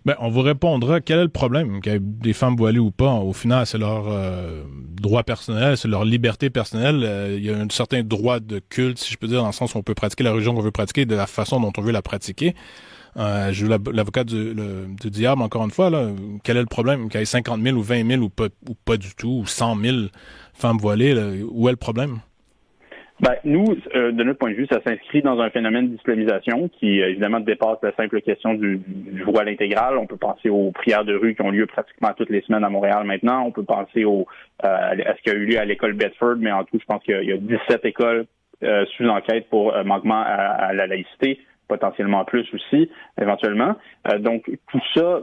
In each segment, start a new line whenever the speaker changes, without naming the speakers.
Ben, on vous répondra quel est le problème, qu'il y ait des femmes voilées ou pas. Au final, c'est leur droit personnel, c'est leur liberté personnelle. Il y a un certain droit de culte, si je peux dire, dans le sens où on peut pratiquer la religion qu'on veut pratiquer de la façon dont on veut la pratiquer. Je joue l'avocat du diable, encore une fois. Là. Quel est le problème? Qu'il y ait 50 000 ou 20 000 ou pas du tout, ou 100 000 femmes voilées, là, où est le problème?
Ben, nous, de notre point de vue, ça s'inscrit dans un phénomène d'islamisation qui, évidemment, dépasse la simple question du voile intégral. On peut penser aux prières de rue qui ont lieu pratiquement toutes les semaines à Montréal maintenant. On peut penser à ce qui a eu lieu à l'école Bedford, mais en tout, je pense qu'il y a 17 écoles sous enquête pour manquement à la laïcité, potentiellement plus aussi, éventuellement. Donc, tout ça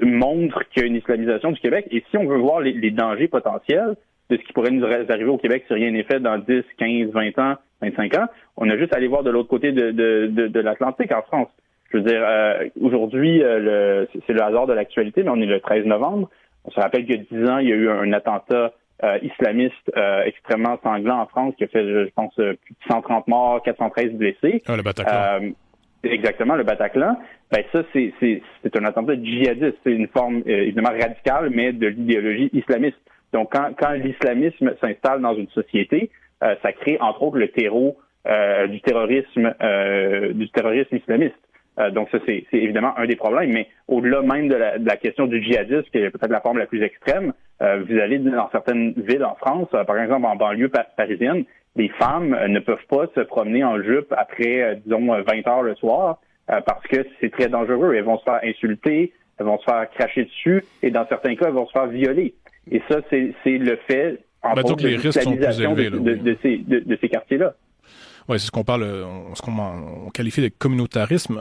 montre qu'il y a une islamisation du Québec. Et si on veut voir les dangers potentiels de ce qui pourrait nous arriver au Québec si rien n'est fait dans 10, 15, 20 ans, 25 ans, on a juste à aller voir de l'autre côté de l'Atlantique, en France. Je veux dire, aujourd'hui, c'est le hasard de l'actualité, mais on est le 13 novembre. On se rappelle qu'il y a 10 ans, il y a eu un attentat islamiste extrêmement sanglant en France qui a fait, je pense, plus de 130 morts, 413 blessés.
Ah, le Bataclan.
Exactement, le Bataclan. Ben ça, c'est un attentat djihadiste. C'est une forme évidemment radicale, mais de l'idéologie islamiste. Donc, quand l'islamisme s'installe dans une société, ça crée entre autres le terreau du terrorisme islamiste. Donc, ça, c'est évidemment un des problèmes. Mais au-delà même de la question du djihadisme, qui est peut-être la forme la plus extrême, vous allez dans certaines villes en France, par exemple en banlieue parisienne, les femmes ne peuvent pas se promener en jupe après, disons, 20 heures le soir, parce que c'est très dangereux. Elles vont se faire insulter, elles vont se faire cracher dessus, et dans certains cas, elles vont se faire violer. Et ça, c'est le fait, en
Donc les risques sont plus élevés,
de ces quartiers-là.
Oui, c'est ce qu'on parle, on qualifie de communautarisme.